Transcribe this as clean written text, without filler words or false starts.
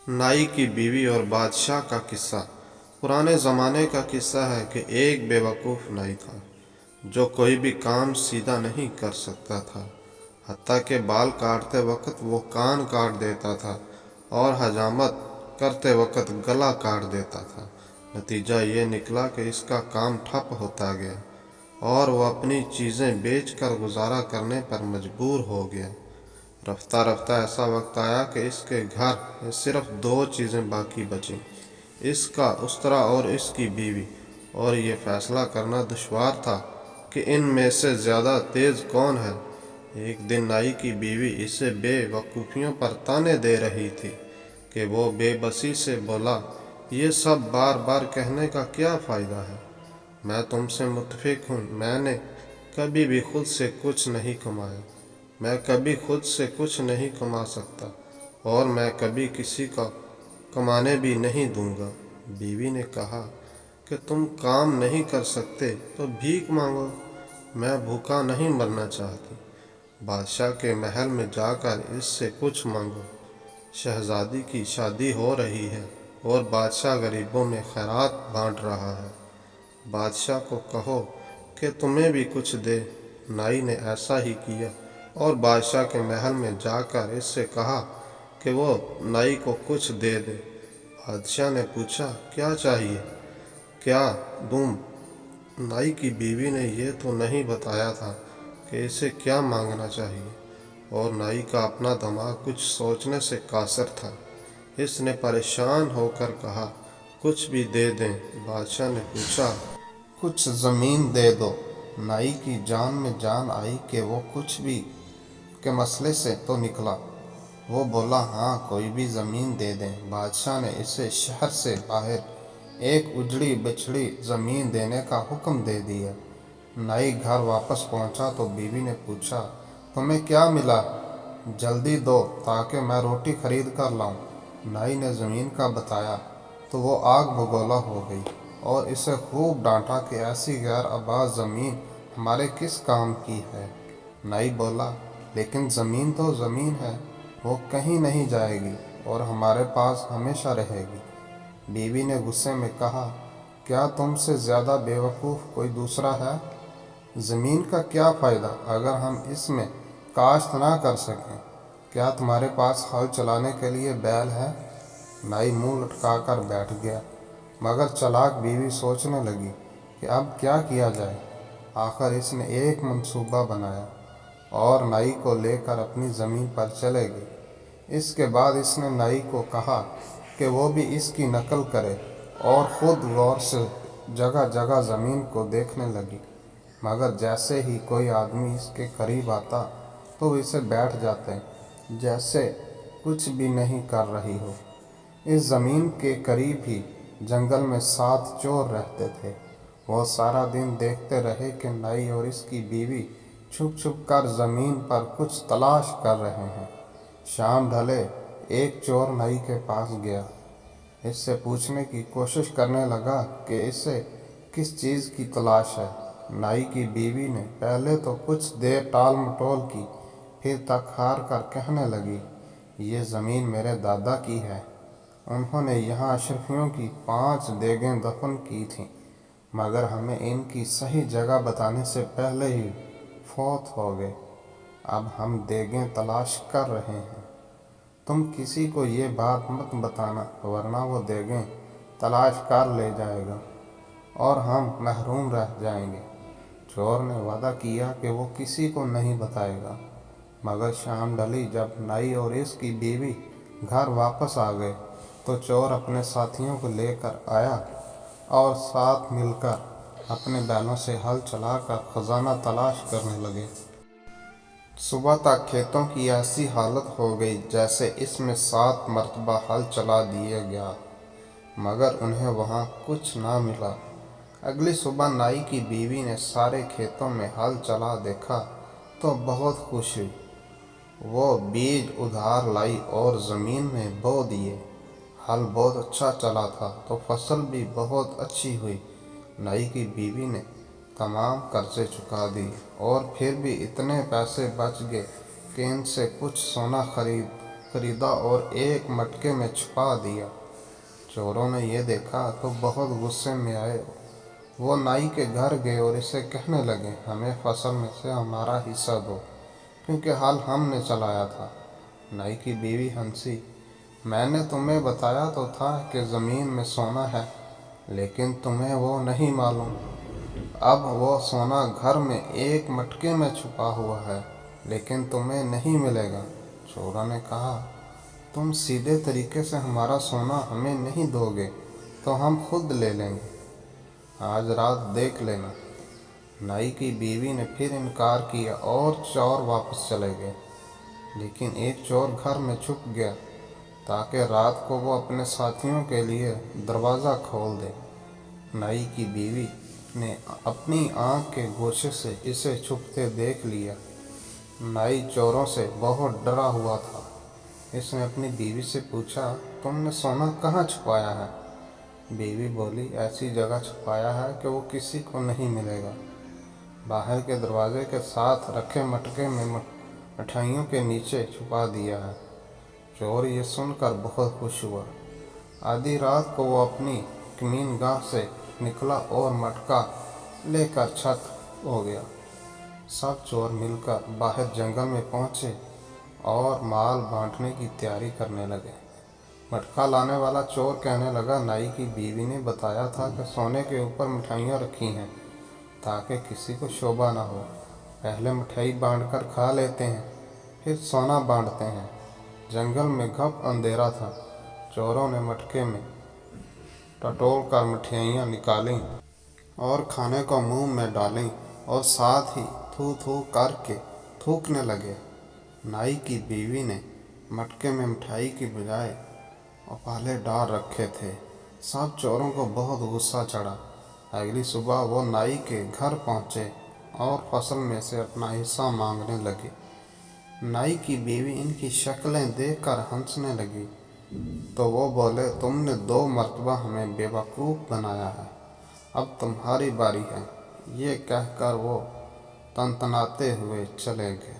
नाई की बीवी और बादशाह का किस्सा। पुराने ज़माने का किस्सा है कि एक बेवकूफ़ नाई था जो कोई भी काम सीधा नहीं कर सकता था। हत्ता के बाल काटते वक्त वो कान काट देता था और हजामत करते वक्त गला काट देता था। नतीजा ये निकला कि इसका काम ठप होता गया और वो अपनी चीज़ें बेचकर गुजारा करने पर मजबूर हो गया। रफ्ता रफ्ता ऐसा वक्त आया कि इसके घर में सिर्फ दो चीज़ें बाकी बचीं, इसका उस्तरा और इसकी बीवी। और ये फैसला करना दुश्वार था कि इनमें से ज़्यादा तेज़ कौन है। एक दिन नाई की बीवी इसे बेवकूफ़ियों पर ताने दे रही थी कि वो बेबसी से बोला, ये सब बार बार कहने का क्या फ़ायदा है। मैं तुमसे मुत्फिक हूँ। मैंने कभी भी खुद से कुछ नहीं कमाया, मैं कभी खुद से कुछ नहीं कमा सकता और मैं कभी किसी का कमाने भी नहीं दूंगा। बीवी ने कहा कि तुम काम नहीं कर सकते तो भीख मांगो, मैं भूखा नहीं मरना चाहती। बादशाह के महल में जाकर इससे कुछ मांगो। शहजादी की शादी हो रही है और बादशाह गरीबों में खैरात बांट रहा है। बादशाह को कहो कि तुम्हें भी कुछ दे। नाई ने ऐसा ही किया और बादशाह के महल में जाकर इससे कहा कि वो नाई को कुछ दे दे। बादशाह ने पूछा, क्या चाहिए, क्या दूँ? नाई की बीवी ने ये तो नहीं बताया था कि इसे क्या मांगना चाहिए और नाई का अपना दिमाग कुछ सोचने से कासर था। इसने परेशान होकर कहा, कुछ भी दे दें। बादशाह ने पूछा, कुछ ज़मीन दे दो। नाई की जान में जान आई कि वो कुछ भी के मसले से तो निकला। वो बोला, हाँ, कोई भी ज़मीन दे दें। बादशाह ने इसे शहर से बाहर एक उजड़ी बिछड़ी ज़मीन देने का हुक्म दे दिया। नाई घर वापस पहुंचा तो बीवी ने पूछा, तुम्हें क्या मिला? जल्दी दो ताकि मैं रोटी खरीद कर लाऊं। नाई ने ज़मीन का बताया तो वो आग बगोला हो गई और इसे खूब डांटा कि ऐसी गैर आबाद ज़मीन हमारे किस काम की है। नाई बोला, लेकिन ज़मीन तो ज़मीन है, वो कहीं नहीं जाएगी और हमारे पास हमेशा रहेगी। बीवी ने गुस्से में कहा, क्या तुमसे ज़्यादा बेवकूफ़ कोई दूसरा है? ज़मीन का क्या फ़ायदा अगर हम इसमें काश्त ना कर सकें? क्या तुम्हारे पास हल चलाने के लिए बैल है? नाई मुंह लटका कर बैठ गया, मगर चालाक बीवी सोचने लगी कि अब क्या किया जाए। आखिर इसने एक मंसूबा बनाया और नाई को लेकर अपनी ज़मीन पर चले गई। इसके बाद इसने नाई को कहा कि वो भी इसकी नकल करे और ख़ुद गौर से जगह जगह ज़मीन को देखने लगी। मगर जैसे ही कोई आदमी इसके करीब आता तो वो इसे बैठ जाते जैसे कुछ भी नहीं कर रही हो। इस ज़मीन के करीब ही जंगल में 7 चोर रहते थे। वो सारा दिन देखते रहे कि नाई और इसकी बीवी छुप छुप कर ज़मीन पर कुछ तलाश कर रहे हैं। शाम ढले एक चोर नाई के पास गया। इससे पूछने की कोशिश करने लगा कि इसे किस चीज़ की तलाश है। नाई की बीवी ने पहले तो कुछ देर टाल मटोल की, फिर तक हार कर कहने लगी, ये ज़मीन मेरे दादा की है। उन्होंने यहाँ अशरफियों की 5 देगें दफन की थीं, मगर हमें इनकी सही जगह बताने से पहले ही फौत हो गए। अब हम देगें तलाश कर रहे हैं। तुम किसी को ये बात मत बताना, वरना वो देगें तलाश कर ले जाएगा और हम महरूम रह जाएंगे। चोर ने वादा किया कि वो किसी को नहीं बताएगा। मगर शाम ढली जब नाई और इसकी बीवी घर वापस आ गए तो चोर अपने साथियों को लेकर आया और साथ मिलकर अपने बैलों से हल चलाकर खजाना तलाश करने लगे। सुबह तक खेतों की ऐसी हालत हो गई जैसे इसमें 7 मरतबा हल चला दिया गया, मगर उन्हें वहाँ कुछ ना मिला। अगली सुबह नाई की बीवी ने सारे खेतों में हल चला देखा तो बहुत खुश हुई। वो बीज उधार लाई और ज़मीन में बो दिए। हल बहुत अच्छा चला था तो फसल भी बहुत अच्छी हुई। नाई की बीवी ने तमाम कर्जे चुका दिए और फिर भी इतने पैसे बच गए कि इनसे कुछ सोना खरीद खरीदा और एक मटके में छुपा दिया। चोरों ने ये देखा तो बहुत गुस्से में आए। वो नाई के घर गए और इसे कहने लगे, हमें फसल में से हमारा हिस्सा दो, क्योंकि हाल हमने चलाया था। नाई की बीवी हंसी, मैंने तुम्हें बताया तो था कि ज़मीन में सोना है, लेकिन तुम्हें वो नहीं मालूम। अब वो सोना घर में एक मटके में छुपा हुआ है, लेकिन तुम्हें नहीं मिलेगा। चोरों ने कहा, तुम सीधे तरीके से हमारा सोना हमें नहीं दोगे तो हम खुद ले लेंगे, आज रात देख लेना। नाई की बीवी ने फिर इनकार किया और चोर वापस चले गए। लेकिन एक चोर घर में छुप गया ताकि रात को वो अपने साथियों के लिए दरवाज़ा खोल दे। नाई की बीवी ने अपनी आँख के गोशे से इसे छुपते देख लिया। नाई चोरों से बहुत डरा हुआ था। इसने अपनी बीवी से पूछा, तुमने सोना कहाँ छुपाया है? बीवी बोली, ऐसी जगह छुपाया है कि वो किसी को नहीं मिलेगा। बाहर के दरवाजे के साथ रखे मटके में मिठाइयों के नीचे छुपा दिया है। चोर ये सुनकर बहुत खुश हुआ। आधी रात को वो अपनी कमीन गाह से निकला और मटका लेकर छत हो गया। सब चोर मिलकर बाहर जंगल में पहुंचे और माल बांटने की तैयारी करने लगे। मटका लाने वाला चोर कहने लगा, नाई की बीवी ने बताया था कि सोने के ऊपर मिठाइयाँ रखी हैं ताकि किसी को शोभा ना हो। पहले मिठाई बांटकर खा लेते हैं, फिर सोना बांटते हैं। जंगल में घप अंधेरा था। चोरों ने मटके में टटोल कर मिठाइयाँ निकालीं और खाने को मुंह में डालीं और साथ ही थू थू करके थूकने लगे। नाई की बीवी ने मटके में मिठाई की बजाय उपाले डाल रखे थे। सब चोरों को बहुत गुस्सा चढ़ा। अगली सुबह वो नाई के घर पहुँचे और फसल में से अपना हिस्सा मांगने लगे। नाई की बीवी इनकी शक्लें देखकर हंसने लगी तो वो बोले, तुमने 2 मर्तबा हमें बेवकूफ़ बनाया है, अब तुम्हारी बारी है। ये कहकर वो तनतनाते हुए चले गए।